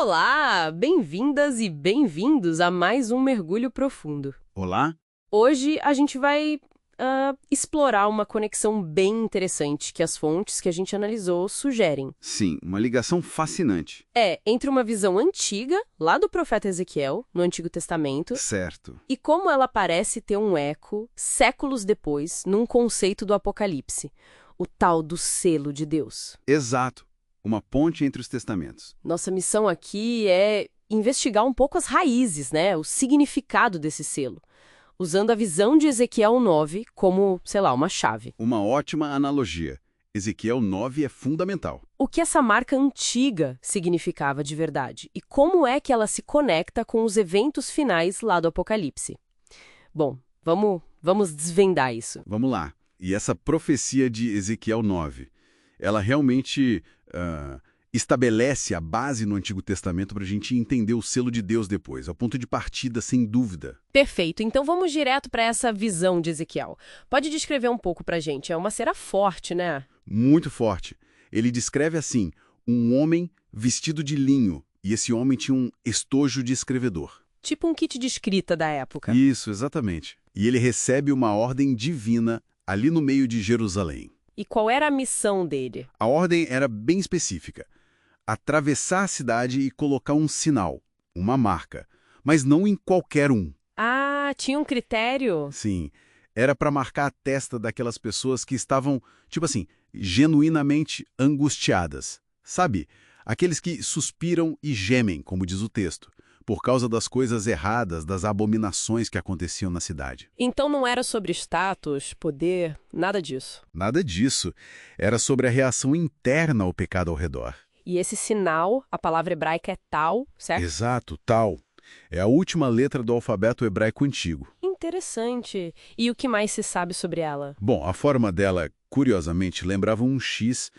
Olá, bem-vindas e bem-vindos a mais um Mergulho Profundo. Olá? Hoje a gente vai explorar uma conexão bem interessante que as fontes que a gente analisou sugerem. Sim, uma ligação fascinante. Entre uma visão antiga, lá do profeta Ezequiel, no Antigo Testamento, Certo. e como ela parece ter um eco, séculos depois, num conceito do Apocalipse, o tal do selo de Deus. Exato. Uma ponte entre os testamentos. Nossa missão aqui é investigar um pouco as raízes, né? O significado desse selo, usando a visão de Ezequiel 9 como, sei lá, uma chave. Uma ótima analogia. Ezequiel 9 é fundamental. O que essa marca antiga significava de verdade e como é que ela se conecta com os eventos finais lá do Apocalipse. Bom, vamos desvendar isso. Vamos lá. E essa profecia de Ezequiel 9, ela realmente estabelece a base no Antigo Testamento para a gente entender o selo de Deus depois, ao ponto de partida, sem dúvida. Perfeito, então vamos direto para essa visão de Ezequiel. Pode descrever um pouco para a gente, é uma cena forte, né? Muito forte. Ele descreve assim, um homem vestido de linho, e esse homem tinha um estojo de escrevedor. Tipo um kit de escrita da época. Isso, exatamente. E ele recebe uma ordem divina ali no meio de Jerusalém. E qual era a missão dele? A ordem era bem específica. Atravessar a cidade e colocar um sinal, uma marca, mas não em qualquer um. Ah, tinha um critério? Sim, era para marcar a testa daquelas pessoas que estavam, tipo assim, genuinamente angustiadas. Sabe? Aqueles que suspiram e gemem, como diz o texto, por causa das coisas erradas, das abominações que aconteciam na cidade. Então não era sobre status, poder, nada disso. Nada disso. Era sobre a reação interna ao pecado ao redor. E esse sinal, a palavra hebraica é tal, certo? Exato, tal. É a última letra do alfabeto hebraico antigo. Interessante. E o que mais se sabe sobre ela? Bom, a forma dela, curiosamente, lembrava um X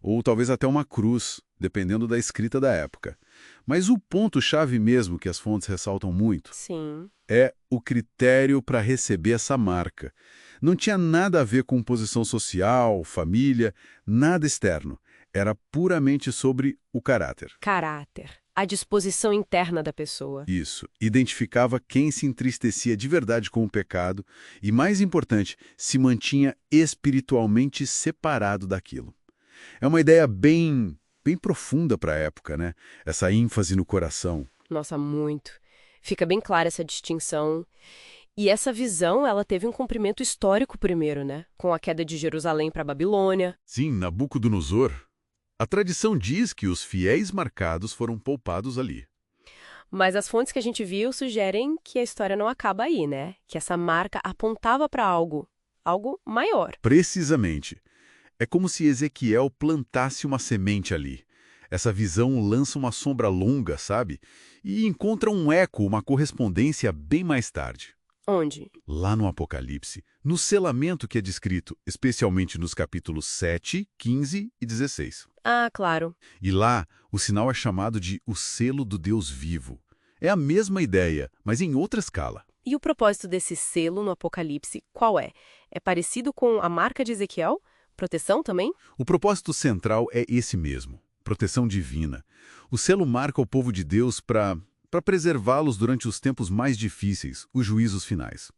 ou talvez até uma cruz, dependendo da escrita da época. Mas o ponto-chave mesmo que as fontes ressaltam muito Sim. é o critério para receber essa marca. Não tinha nada a ver com posição social, família, nada externo. Era puramente sobre o caráter. Caráter. A disposição interna da pessoa. Isso. Identificava quem se entristecia de verdade com o pecado e, mais importante, se mantinha espiritualmente separado daquilo. É uma ideia bem profunda para a época, né? Essa ênfase no coração. Nossa, muito. Fica bem clara essa distinção. E essa visão, ela teve um cumprimento histórico primeiro, né? Com a queda de Jerusalém para a Babilônia. Sim, Nabucodonosor. A tradição diz que os fiéis marcados foram poupados ali. Mas as fontes que a gente viu sugerem que a história não acaba aí, né? Que essa marca apontava para algo maior. Precisamente. É como se Ezequiel plantasse uma semente ali. Essa visão lança uma sombra longa, sabe? E encontra um eco, uma correspondência bem mais tarde. Onde? Lá no Apocalipse, no selamento que é descrito, especialmente nos capítulos 7, 15 e 16. Ah, claro. E lá, o sinal é chamado de o selo do Deus vivo. É a mesma ideia, mas em outra escala. E o propósito desse selo no Apocalipse, qual é? É parecido com a marca de Ezequiel? Proteção também? O propósito central é esse mesmo, proteção divina. O selo marca o povo de Deus para preservá-los durante os tempos mais difíceis, os juízos finais.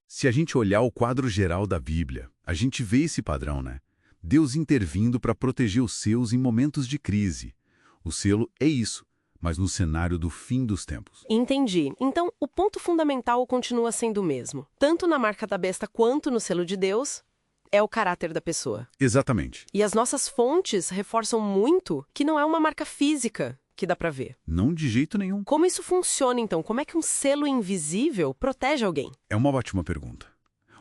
Se a gente olhar o quadro geral da Bíblia, a gente vê esse padrão, né? Deus intervindo para proteger os seus em momentos de crise. O selo é isso, mas no cenário do fim dos tempos. Entendi. Então, o ponto fundamental continua sendo o mesmo. Tanto na marca da besta quanto no selo de Deus, é o caráter da pessoa. Exatamente. E as nossas fontes reforçam muito que não é uma marca física que dá pra ver. Não de jeito nenhum. Como isso funciona, então? Como é que um selo invisível protege alguém? É uma ótima pergunta.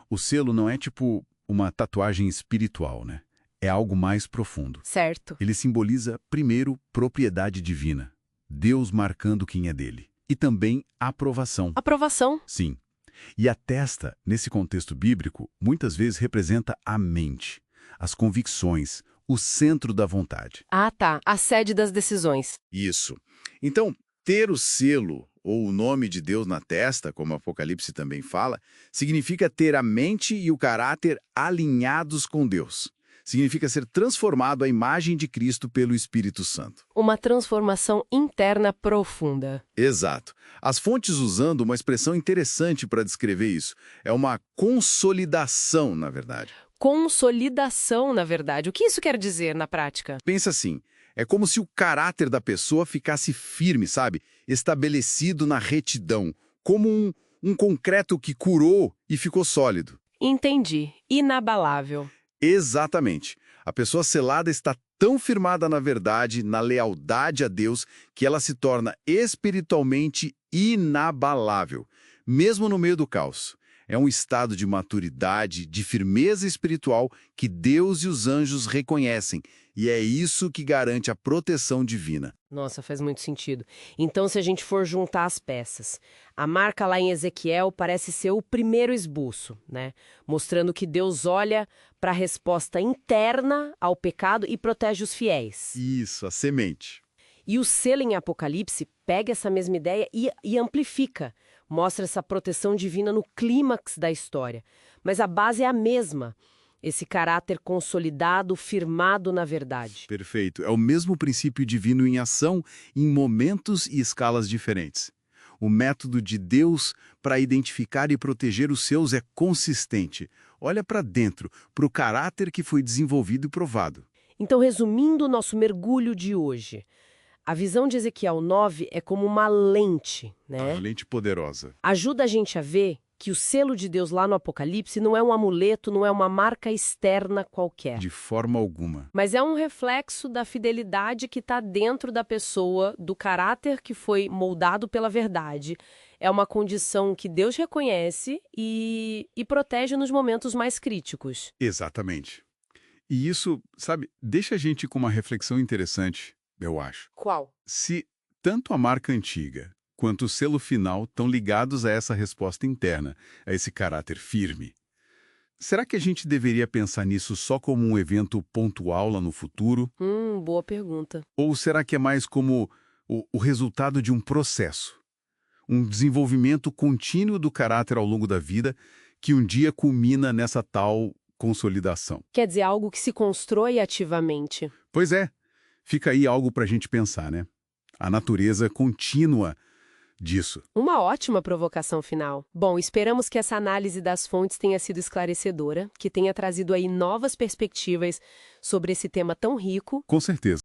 O selo não é tipo uma tatuagem espiritual, né? É algo mais profundo. Certo. Ele simboliza, primeiro, propriedade divina. Deus marcando quem é dele. E também aprovação. Aprovação. Sim. E a testa, nesse contexto bíblico, muitas vezes representa a mente, as convicções, o centro da vontade. Ah, tá. A sede das decisões. Isso. Então, ter o selo, ou o nome de Deus na testa, como o Apocalipse também fala, significa ter a mente e o caráter alinhados com Deus. Significa ser transformado à imagem de Cristo pelo Espírito Santo. Uma transformação interna profunda. Exato. As fontes usando uma expressão interessante para descrever isso. É uma consolidação, na verdade. Consolidação, na verdade. O que isso quer dizer na prática? Pensa assim, é como se o caráter da pessoa ficasse firme, sabe? Estabelecido na retidão, como um concreto que curou e ficou sólido. Entendi. Inabalável. Exatamente. A pessoa selada está tão firmada na verdade, na lealdade a Deus, que ela se torna espiritualmente inabalável, mesmo no meio do caos. É um estado de maturidade, de firmeza espiritual que Deus e os anjos reconhecem, e é isso que garante a proteção divina. Nossa, faz muito sentido. Então, se a gente for juntar as peças, a marca lá em Ezequiel parece ser o primeiro esboço, né? Mostrando que Deus olha para a resposta interna ao pecado e protege os fiéis. Isso, a semente. E o selo em Apocalipse pega essa mesma ideia e amplifica. Mostra essa proteção divina no clímax da história. Mas a base é a mesma. Esse caráter consolidado, firmado na verdade. Perfeito. É o mesmo princípio divino em ação em momentos e escalas diferentes. O método de Deus para identificar e proteger os seus é consistente. Olha para dentro, para o caráter que foi desenvolvido e provado. Então, resumindo o nosso mergulho de hoje, a visão de Ezequiel 9 é como uma lente, né? Uma lente poderosa. Ajuda a gente a ver que o selo de Deus lá no Apocalipse não é um amuleto, não é uma marca externa qualquer. De forma alguma. Mas é um reflexo da fidelidade que está dentro da pessoa, do caráter que foi moldado pela verdade. É uma condição que Deus reconhece e protege nos momentos mais críticos. Exatamente. E isso, sabe, deixa a gente com uma reflexão interessante, eu acho. Qual? Se tanto a marca antiga quanto o selo final estão ligados a essa resposta interna, a esse caráter firme, será que a gente deveria pensar nisso só como um evento pontual lá no futuro? Boa pergunta. Ou será que é mais como o resultado de um processo? Um desenvolvimento contínuo do caráter ao longo da vida que um dia culmina nessa tal consolidação? Quer dizer, algo que se constrói ativamente. Pois é. Fica aí algo para a gente pensar, né? A natureza contínua disso. Uma ótima provocação final. Bom, esperamos que essa análise das fontes tenha sido esclarecedora, que tenha trazido aí novas perspectivas sobre esse tema tão rico. Com certeza.